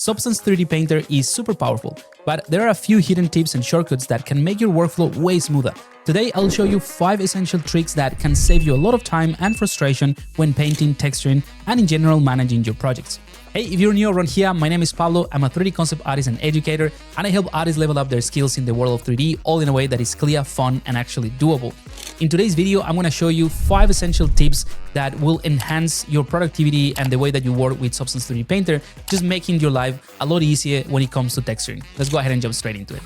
Substance 3D Painter is super powerful, but there are a few hidden tips and shortcuts that can make your workflow way smoother. Today, I'll show you 5 essential tricks that can save you a lot of time and frustration when painting, texturing, and in general managing your projects. Hey, if you're new around here, my name is Pablo. I'm a 3D concept artist and educator, and I help artists level up their skills in the world of 3D, all in a way that is clear, fun, and actually doable. In today's video, I'm going to show you 5 essential tips that will enhance your productivity and the way that you work with Substance 3D Painter, just making your life a lot easier when it comes to texturing. Let's go ahead and jump straight into it.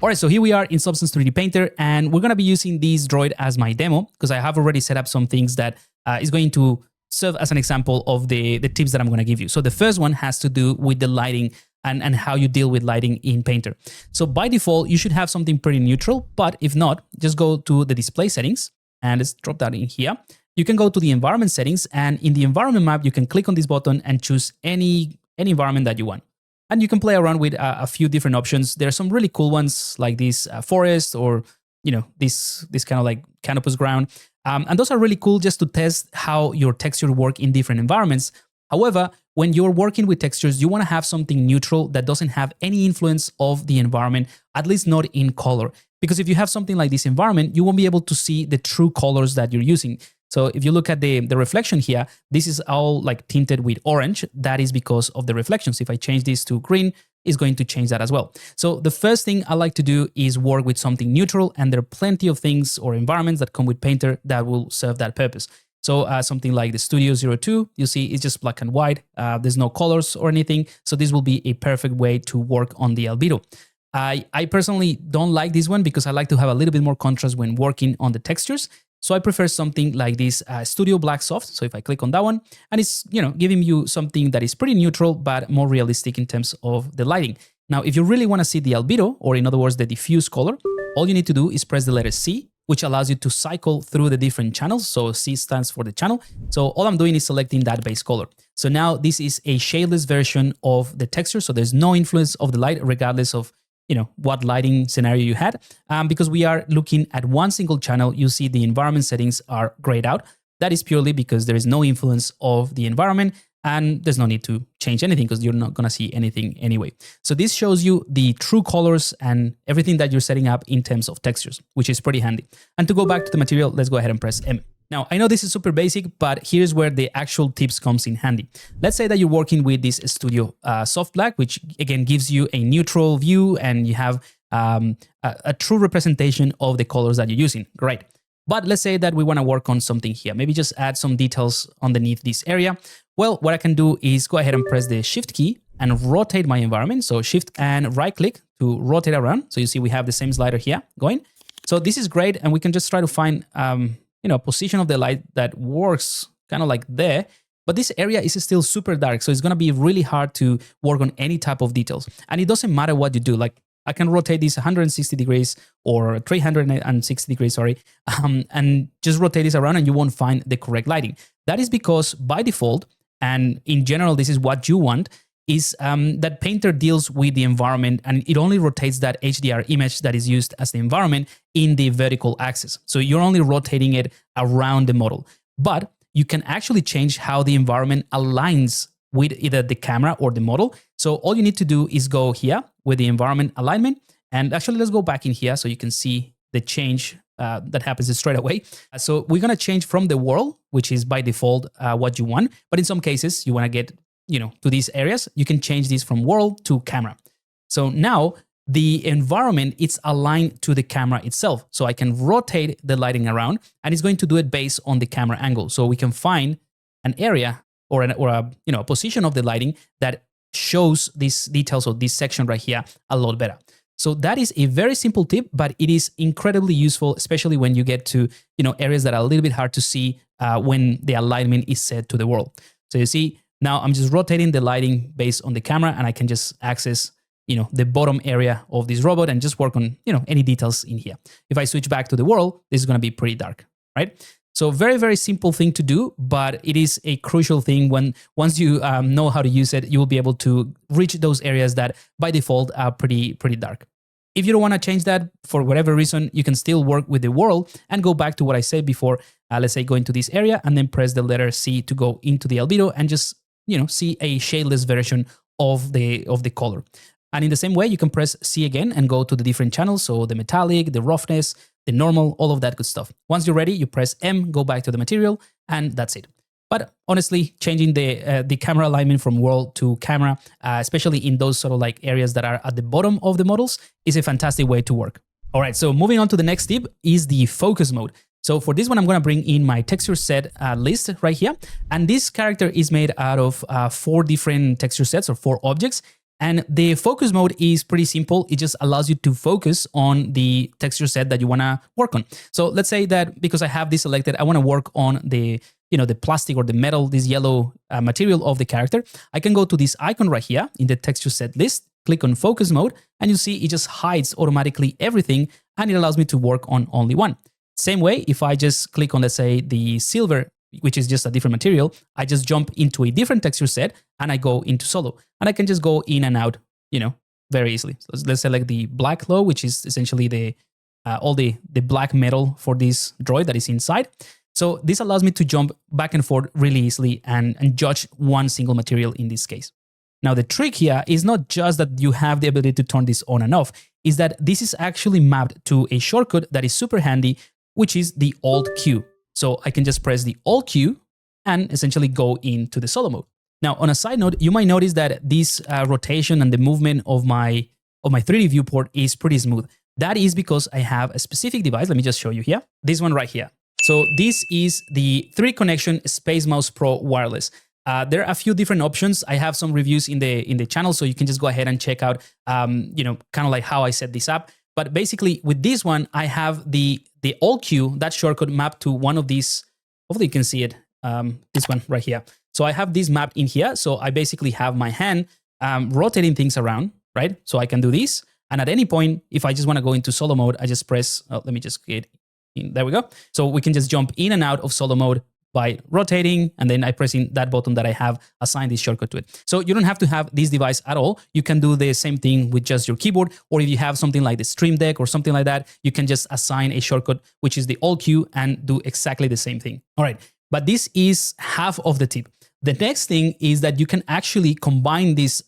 Alright, so here we are in Substance 3D Painter, and we're going to be using this droid as my demo because I have already set up some things that is going to serve as an example of the tips that I'm going to give you. So the first one has to do with the lighting and how you deal with lighting in Painter. So by default, you should have something pretty neutral, but if not, just go to the display settings and let's drop that in here. You can go to the environment settings, and in the environment map, you can click on this button and choose any environment that you want. And you can play around with a few different options. There are some really cool ones like this forest or, you know, this kind of like canopus ground. And those are really cool just to test how your texture work in different environments. However, when you're working with textures, you want to have something neutral that doesn't have any influence of the environment, at least not in color. Because if you have something like this environment, you won't be able to see the true colors that you're using. So if you look at the reflection here, this is all like tinted with orange. That is because of the reflections. If I change this to green, it's going to change that as well. So the first thing I like to do is work with something neutral, and there are plenty of things or environments that come with Painter that will serve that purpose. So something like the Studio 02, you see it's just black and white. There's no colors or anything. So this will be a perfect way to work on the albedo. I personally don't like this one because I like to have a little bit more contrast when working on the textures. So I prefer something like this Studio Black Soft. So if I click on that one, and it's, you know, giving you something that is pretty neutral, but more realistic in terms of the lighting. Now, if you really want to see the albedo, or in other words, the diffuse color, all you need to do is press the letter C, which allows you to cycle through the different channels. So C stands for the channel. So all I'm doing is selecting that base color. So now this is a shadeless version of the texture. So there's no influence of the light regardless of, you know, what lighting scenario you had. Because we are looking at one single channel, you see the environment settings are grayed out. That is purely because there is no influence of the environment, and there's no need to change anything because you're not gonna see anything anyway. So this shows you the true colors and everything that you're setting up in terms of textures, which is pretty handy. And to go back to the material, let's go ahead and press M. Now, I know this is super basic, but here's where the actual tips comes in handy. Let's say that you're working with this Studio Soft Black, which again gives you a neutral view and you have a true representation of the colors that you're using. Great. But let's say that we want to work on something here. Maybe just add some details underneath this area. Well, what I can do is go ahead and press the Shift key and rotate my environment. So Shift and right click to rotate around. So you see we have the same slider here going. So this is great, and we can just try to find you know, position of the light that works kind of like there, but this area is still super dark. So it's going to be really hard to work on any type of details. And it doesn't matter what you do. Like I can rotate this 160 degrees or 360 degrees, sorry, and just rotate this around and you won't find the correct lighting. That is because by default, and in general, this is what you want, is that Painter deals with the environment and it only rotates that HDR image that is used as the environment in the vertical axis. So you're only rotating it around the model. But you can actually change how the environment aligns with either the camera or the model. So all you need to do is go here with the environment alignment. And actually, let's go back in here so you can see the change that happens straight away. So we're going to change from the world, which is by default what you want. But in some cases, you want to get, you know, to these areas, you can change this from world to camera. So now the environment, it's aligned to the camera itself. So I can rotate the lighting around and it's going to do it based on the camera angle. So we can find an area or a you know, a position of the lighting that shows these details of this section right here a lot better. So that is a very simple tip, but it is incredibly useful, especially when you get to, you know, areas that are a little bit hard to see when the alignment is set to the world. So you see, now I'm just rotating the lighting based on the camera and I can just access, you know, the bottom area of this robot and just work on, you know, any details in here. If I switch back to the world, this is going to be pretty dark, right? So very, very simple thing to do, but it is a crucial thing when once you know how to use it, you will be able to reach those areas that by default are pretty dark. If you don't want to change that for whatever reason, you can still work with the world and go back to what I said before. Let's say go into this area and then press the letter C to go into the albedo and just, you know, see a shadeless version of the color. And in the same way, you can press C again and go to the different channels. So the metallic, the roughness, the normal, all of that good stuff. Once you're ready, you press M, go back to the material, and that's it. But honestly, changing the camera alignment from world to camera, especially in those sort of like areas that are at the bottom of the models, is a fantastic way to work. All right, so moving on to the next tip is the focus mode. So for this one, I'm going to bring in my texture set list right here. And this character is made out of 4 different texture sets or 4 objects. And the focus mode is pretty simple. It just allows you to focus on the texture set that you want to work on. So let's say that because I have this selected, I want to work on the the plastic or the metal, this yellow material of the character. I can go to this icon right here in the texture set list, click on focus mode, and you see it just hides automatically everything, and it allows me to work on only one. Same way, if I just click on, let's say, the silver, which is just a different material, I just jump into a different texture set and I go into solo. And I can just go in and out, very easily. So let's select the black glow, which is essentially the all the black metal for this droid that is inside. So this allows me to jump back and forth really easily and judge one single material in this case. Now, the trick here is not just that you have the ability to turn this on and off, is that this is actually mapped to a shortcut that is super handy, which is the Alt Q. So I can just press the Alt Q and essentially go into the solo mode. Now, on a side note, you might notice that this rotation and the movement of my 3D viewport is pretty smooth. That is because I have a specific device. Let me just show you here. This one right here. So this is the 3D Connection Space Mouse Pro Wireless. There are a few different options. I have some reviews in the channel, so you can just go ahead and check out, kind of like how I set this up. But basically, with this one, I have the Alt Q, that shortcut mapped to one of these. Hopefully, you can see it. This one right here. So I have this mapped in here. So I basically have my hand rotating things around, right? So I can do this. And at any point, if I just want to go into solo mode, I just press. Let me just get in. There we go. So we can just jump in and out of solo mode by rotating, and then I pressing that button that I have assigned this shortcut to it. So you don't have to have this device at all. You can do the same thing with just your keyboard, or if you have something like the Stream Deck or something like that, you can just assign a shortcut, which is the Alt Q, and do exactly the same thing. All right, but this is half of the tip. The next thing is that you can actually combine this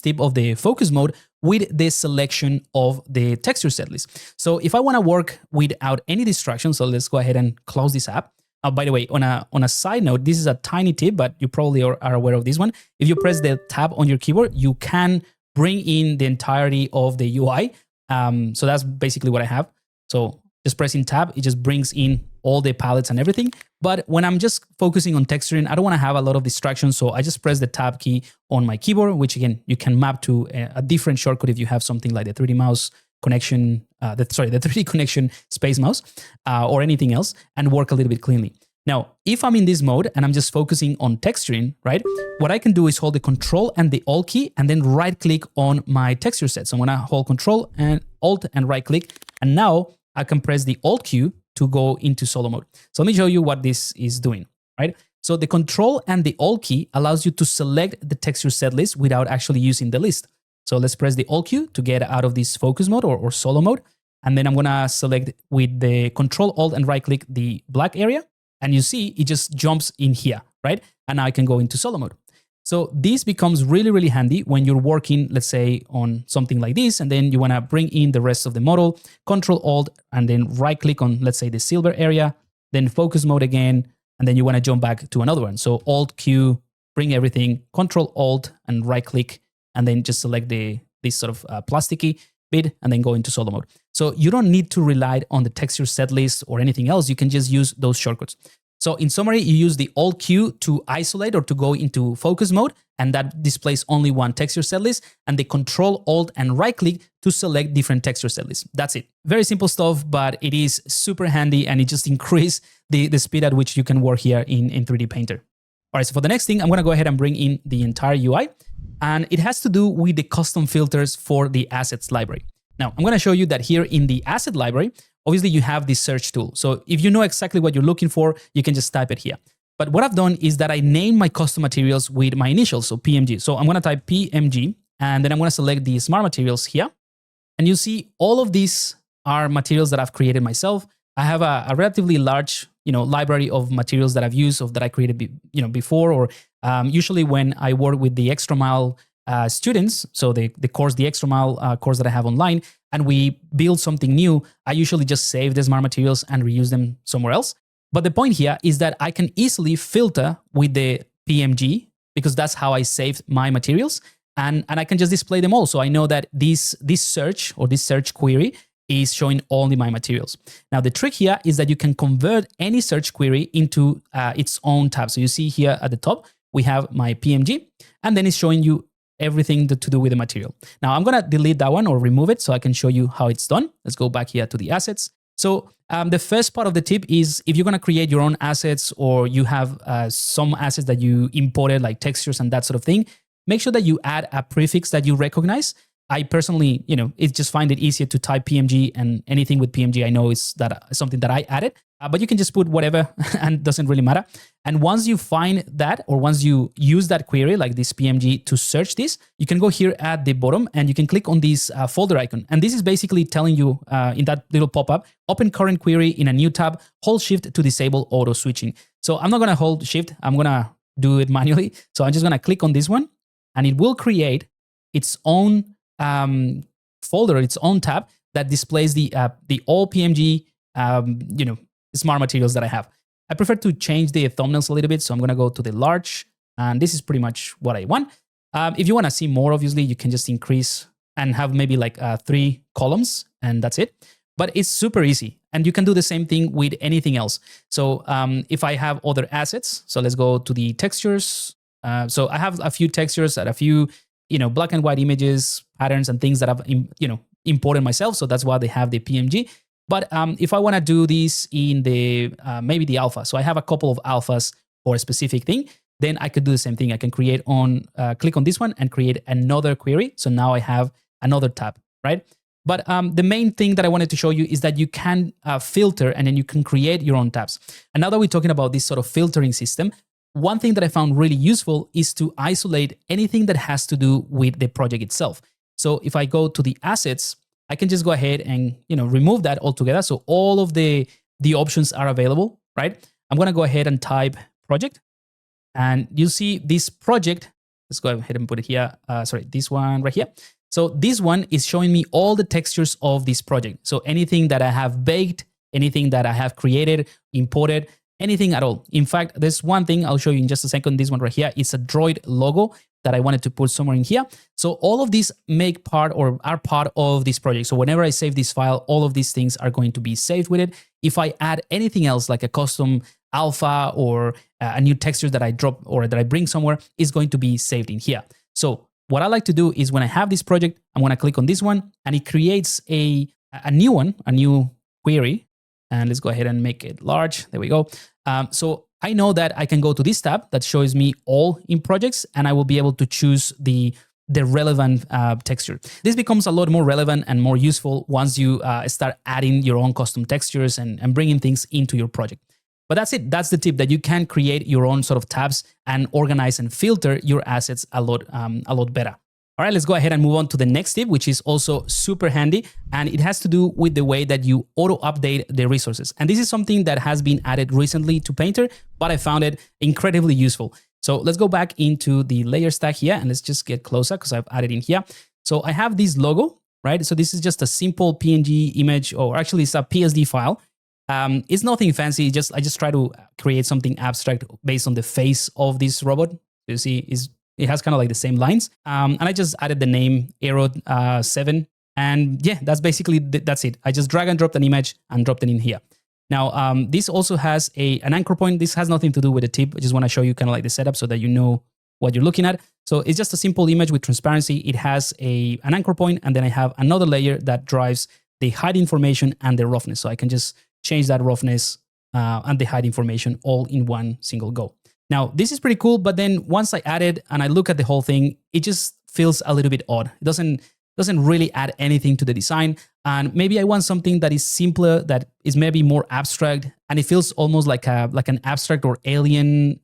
tip of the focus mode with the selection of the texture set list. So if I want to work without any distractions, so let's go ahead and close this app. By the way, on a side note, this is a tiny tip, but you probably are aware of this one. If you press the tab on your keyboard, you can bring in the entirety of the UI. So that's basically what I have. So just pressing tab, it just brings in all the palettes and everything. But when I'm just focusing on texturing, I don't want to have a lot of distractions. So I just press the tab key on my keyboard, which again, you can map to a different shortcut if you have something like the 3D mouse connection, the 3D connection space mouse or anything else, and work a little bit cleanly. Now, if I'm in this mode and I'm just focusing on texturing, right, what I can do is hold the Control and the Alt key and then right click on my texture set. So I'm gonna hold Control and Alt and right click, and now I can press the Alt Q to go into solo mode. So let me show you what this is doing, right? So the Control and the Alt key allows you to select the texture set list without actually using the list. So let's press the Alt Q to get out of this focus mode or solo mode. And then I'm gonna select with the Control, Alt, and right click the black area. And you see it just jumps in here, right? And now I can go into solo mode. So this becomes really, really handy when you're working, let's say, on something like this, and then you wanna bring in the rest of the model, Control, Alt, and then right click on, let's say, the silver area, then focus mode again, and then you wanna jump back to another one. So Alt, Q, bring everything, Control, Alt, and right click, and then just select this sort of plasticky bit and then go into solo mode. So you don't need to rely on the texture set list or anything else. You can just use those shortcuts. So in summary, you use the Alt Q to isolate or to go into focus mode, and that displays only one texture set list, and the Control, Alt, and right click to select different texture set lists. That's it. Very simple stuff, but it is super handy, and it just increases the speed at which you can work here in 3D Painter. All right, so for the next thing, I'm gonna go ahead and bring in the entire UI, and it has to do with the custom filters for the assets library. Now, I'm gonna show you that here in the asset library, obviously you have this search tool. So if you know exactly what you're looking for, you can just type it here. But what I've done is that I named my custom materials with my initials, so PMG. So I'm gonna type PMG, and then I'm gonna select the smart materials here. And you see all of these are materials that I've created myself. I have a relatively large, library of materials that I've used, that I created, before, or usually when I work with the extra mile students, so the course, the Extra Mile course that I have online, and we build something new, I usually just save the smart materials and reuse them somewhere else. But the point here is that I can easily filter with the PMG because that's how I saved my materials. And I can just display them all. So I know that this search or this search query is showing only my materials. Now, the trick here is that you can convert any search query into its own tab. So you see here at the top, we have my PMG, and then it's showing you everything to do with the material. Now, I'm going to delete that one or remove it so I can show you how it's done. Let's go back here to the assets. So the first part of the tip is if you're going to create your own assets or you have some assets that you imported like textures and that sort of thing, make sure that you add a prefix that you recognize. I personally, it just find it easier to type PMG, and anything with PMG I know is something that I added. But you can just put whatever and it doesn't really matter. And once you find that, or once you use that query, like this PMG, to search this, you can go here at the bottom and you can click on this folder icon. And this is basically telling you in that little pop-up, open current query in a new tab, hold shift to disable auto switching. So I'm not going to hold shift. I'm going to do it manually. So I'm just going to click on this one and it will create its own folder, its own tab that displays the all PMG, smart materials that I have. I prefer to change the thumbnails a little bit, so I'm going to go to the large, and this is pretty much what I want. If you want to see more, obviously, you can just increase and have maybe like 3 columns, and that's it. But it's super easy, and you can do the same thing with anything else. So if I have other assets, so let's go to the textures. So I have a few textures and a few, black and white images, patterns, and things that I've, imported myself. So that's why they have the PMG. But if I want to do this in the maybe the alpha, so I have a couple of alphas for a specific thing, then I could do the same thing. I can create click on this one and create another query. So now I have another tab, right? But the main thing that I wanted to show you is that you can filter and then you can create your own tabs. And now that we're talking about this sort of filtering system, one thing that I found really useful is to isolate anything that has to do with the project itself. So if I go to the assets, I can just go ahead and remove that altogether. So all of the options are available, right? I'm going to go ahead and type project, and you see this project. Let's go ahead and put it here. This one right here. So this one is showing me all the textures of this project. So anything that I have baked, anything that I have created, imported, anything at all. In fact, there's one thing I'll show you in just a second. This one right here, it's a droid logo that I wanted to put somewhere in here. So all of these make part or are part of this project. So whenever I save this file, all of these things are going to be saved with it. If I add anything else like a custom alpha or a new texture that I drop or that I bring somewhere, is going to be saved in here. So what I like to do is when I have this project, I'm going to click on this one and it creates a new one, a new query. And let's go ahead and make it large. There we go. So I know that I can go to this tab that shows me all in projects, and I will be able to choose the relevant texture. This becomes a lot more relevant and more useful once you start adding your own custom textures and bringing things into your project. But that's it. That's the tip, that you can create your own sort of tabs and organize and filter your assets a lot better. All right, let's go ahead and move on to the next tip, which is also super handy, and it has to do with the way that you auto-update the resources. And this is something that has been added recently to Painter, but I found it incredibly useful. So let's go back into the layer stack here, and let's just get closer because I've added in here. So I have this logo, right? So this is just a simple PNG image, or actually it's a PSD file. It's nothing fancy. I just try to create something abstract based on the face of this robot. You see, it has kind of like the same lines. And I just added the name Aero7. And yeah, that's basically, that's it. I just drag and dropped an image and dropped it in here. Now, this also has an anchor point. This has nothing to do with the tip. I just want to show you kind of like the setup so that you know what you're looking at. So it's just a simple image with transparency. It has an anchor point, and then I have another layer that drives the height information and the roughness. So I can just change that roughness and the height information all in one single go. Now, this is pretty cool, but then once I add it and I look at the whole thing, it just feels a little bit odd. It doesn't really add anything to the design. And maybe I want something that is simpler, that is maybe more abstract, and it feels almost like an abstract or alien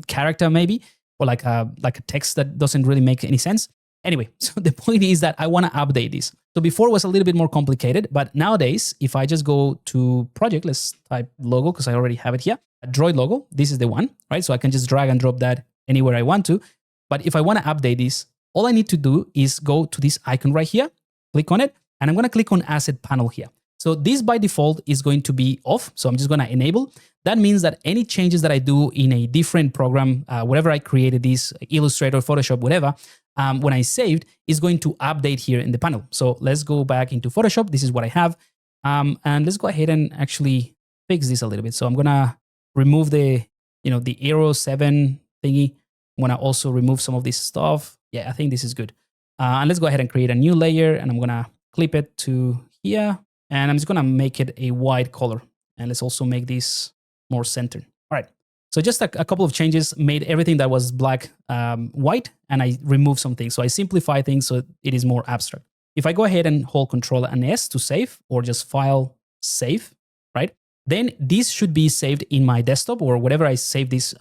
character maybe, or like a text that doesn't really make any sense. Anyway, so the point is that I want to update this. So before it was a little bit more complicated, but nowadays, if I just go to project, let's type logo because I already have it here. A droid logo, this is the one, right? So I can just drag and drop that anywhere I want to. But if I want to update this, all I need to do is go to this icon right here, click on it, and I'm going to click on Asset Panel here. So this by default is going to be off. So I'm just going to enable. That means that any changes that I do in a different program, whatever I created, this Illustrator, Photoshop, whatever, when I saved, is going to update here in the panel. So let's go back into Photoshop. This is what I have. And let's go ahead and actually fix this a little bit. So I'm going to remove the arrow 7 thingy. I'm going to also remove some of this stuff. Yeah, I think this is good. And let's go ahead and create a new layer, and I'm going to clip it to here. And I'm just going to make it a white color. And let's also make this more centered. All right. So just a couple of changes made everything that was black white, and I removed some things. So I simplify things so it is more abstract. If I go ahead and hold Control and S to save, or just File, Save, right? Then this should be saved in my desktop or whatever I save this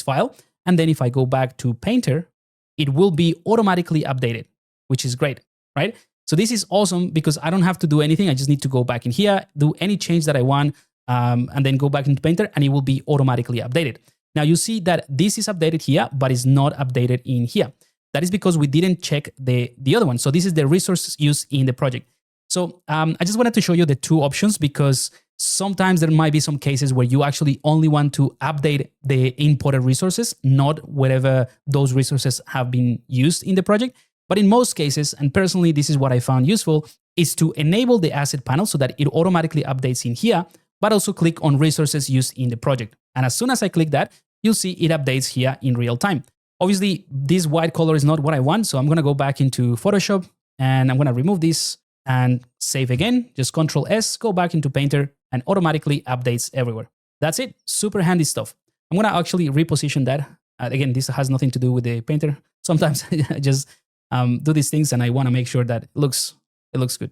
file. And then if I go back to Painter, it will be automatically updated, which is great, right? So this is awesome because I don't have to do anything. I just need to go back in here, do any change that I want, and then go back into Painter, and it will be automatically updated. Now you see that this is updated here, but it's not updated in here. That is because we didn't check the other one. So this is the resources used in the project. So I just wanted to show you the two options because sometimes there might be some cases where you actually only want to update the imported resources, not whatever those resources have been used in the project. But in most cases, and personally, this is what I found useful, is to enable the asset panel so that it automatically updates in here, but also click on resources used in the project. And as soon as I click that, you'll see it updates here in real time. Obviously, this white color is not what I want, so I'm going to go back into Photoshop, and I'm going to remove this and save again. Just Control S, go back into Painter, and automatically updates everywhere. That's it. Super handy stuff. I'm going to actually reposition that. Again, this has nothing to do with the Painter. Sometimes I just do these things, and I want to make sure that it looks good.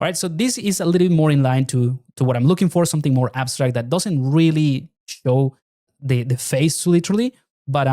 All right, so this is a little bit more in line to what I'm looking for, something more abstract that doesn't really show the face literally, but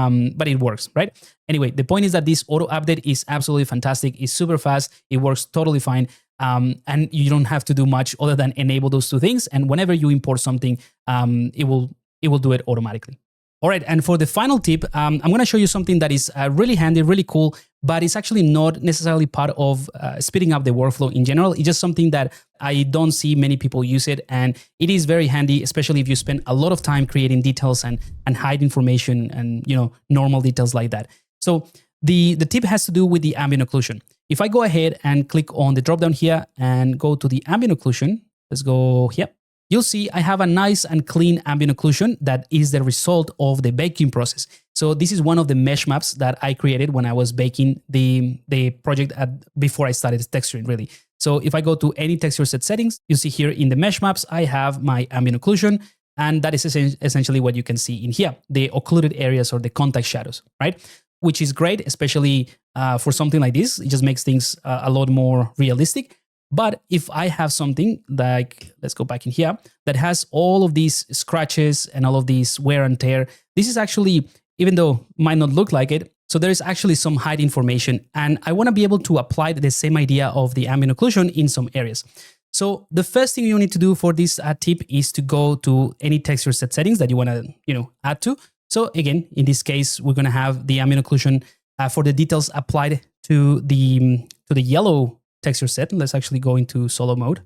it works, right? Anyway, the point is that this auto update is absolutely fantastic. It's super fast. It works totally fine. And you don't have to do much other than enable those two things. And whenever you import something, it will do it automatically. All right, and for the final tip, I'm going to show you something that is really handy, really cool, but it's actually not necessarily part of speeding up the workflow in general. It's just something that I don't see many people use it, and it is very handy, especially if you spend a lot of time creating details and hide information and normal details like that. So the tip has to do with the ambient occlusion. If I go ahead and click on the dropdown here and go to the ambient occlusion, let's go here. You'll see I have a nice and clean ambient occlusion that is the result of the baking process. So this is one of the mesh maps that I created when I was baking the project before I started texturing, really. So if I go to any texture set settings, you see here in the mesh maps, I have my ambient occlusion, and that is essentially what you can see in here, the occluded areas or the contact shadows, right? Which is great, especially for something like this. It just makes things a lot more realistic. But if I have something like, let's go back in here, that has all of these scratches and all of these wear and tear, this is actually, even though it might not look like it, so there is actually some hide information. And I want to be able to apply the same idea of the ambient occlusion in some areas. So the first thing you need to do for this tip is to go to any texture set settings that you want to, add to. So again, in this case, we're going to have the ambient occlusion for the details applied to the yellow texture set. Let's actually go into solo mode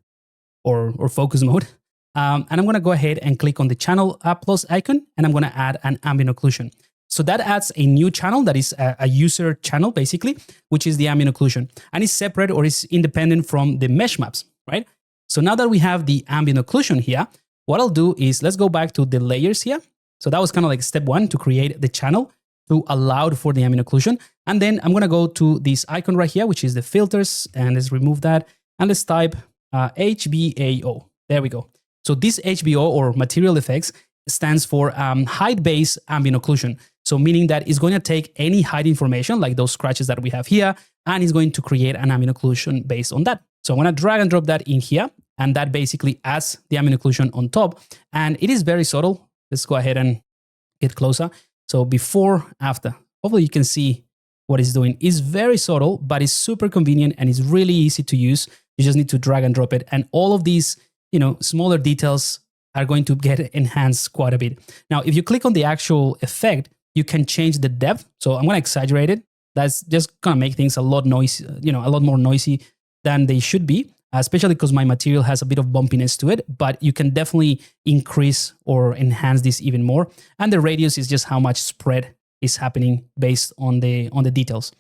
or focus mode. And I'm going to go ahead and click on the channel plus icon, and I'm going to add an ambient occlusion. So that adds a new channel that is a user channel, basically, which is the ambient occlusion. And it's separate or is independent from the mesh maps, right? So now that we have the ambient occlusion here, what I'll do is let's go back to the layers here. So that was kind of like step one to create the channel to allow for the ambient occlusion. And then I'm going to go to this icon right here, which is the filters. And let's remove that. And let's type HBAO. There we go. So this HBAO or material effects stands for height based ambient occlusion. So meaning that it's going to take any height information like those scratches that we have here, and it's going to create an ambient occlusion based on that. So I'm going to drag and drop that in here. And that basically adds the ambient occlusion on top. And it is very subtle. Let's go ahead and get closer. So before, after, hopefully you can see what it's doing. It's very subtle, but it's super convenient and it's really easy to use. You just need to drag and drop it. And all of these, smaller details are going to get enhanced quite a bit. Now, if you click on the actual effect, you can change the depth. So I'm going to exaggerate it. That's just gonna make things a lot noisy, a lot more noisy than they should be, especially because my material has a bit of bumpiness to it, but you can definitely increase or enhance this even more. And the radius is just how much spread is happening based on the details.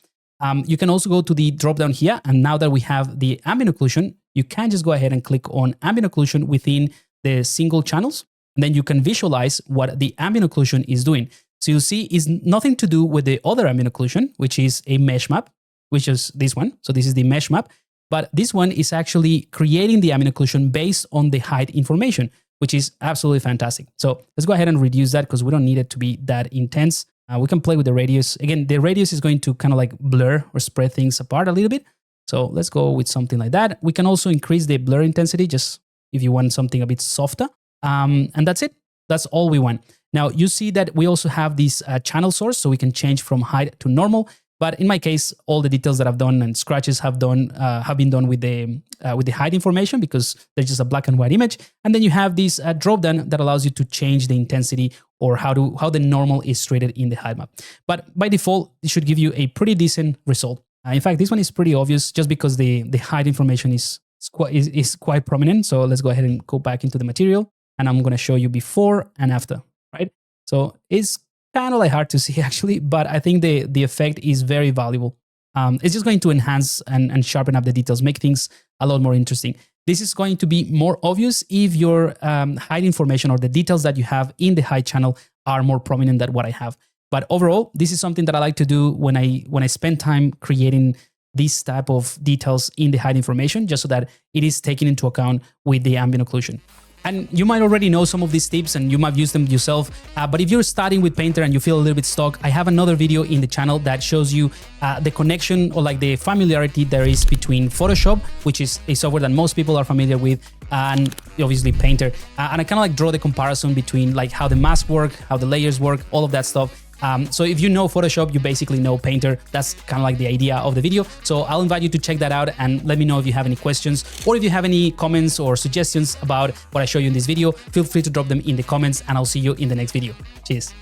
You can also go to the drop down here, and now that we have the ambient occlusion, you can just go ahead and click on ambient occlusion within the single channels, and then you can visualize what the ambient occlusion is doing. So you'll see it's nothing to do with the other ambient occlusion, which is a mesh map, which is this one. So this is the mesh map, but this one is actually creating the ambient occlusion based on the height information, which is absolutely fantastic. So let's go ahead and reduce that because we don't need it to be that intense. We can play with the radius. Again, the radius is going to kind of like blur or spread things apart a little bit. So let's go with something like that. We can also increase the blur intensity just if you want something a bit softer. And that's it. That's all we want. Now you see that we also have this channel source, so we can change from height to normal. But in my case, all the details that I've done and scratches have been done with the height information because there's just a black and white image. And then you have this drop down that allows you to change the intensity or how the normal is treated in the height map. But by default, it should give you a pretty decent result. In fact, this one is pretty obvious just because the height information is quite prominent. So let's go ahead and go back into the material, and I'm going to show you before and after, right? So it's kind of like hard to see actually, but I think the effect is very valuable. It's just going to enhance and sharpen up the details, make things a lot more interesting. This is going to be more obvious if your height information or the details that you have in the height channel are more prominent than what I have. But overall, this is something that I like to do when I spend time creating this type of details in the height information, just so that it is taken into account with the ambient occlusion. And you might already know some of these tips and you might use them yourself. But if you're starting with Painter and you feel a little bit stuck, I have another video in the channel that shows you the connection or like the familiarity there is between Photoshop, which is a software that most people are familiar with, and obviously Painter. And I kind of like draw the comparison between like how the masks work, how the layers work, all of that stuff. So if you know Photoshop, you basically know Painter. That's kind of like the idea of the video. So I'll invite you to check that out and let me know if you have any questions or if you have any comments or suggestions about what I show you in this video. Feel free to drop them in the comments and I'll see you in the next video. Cheers.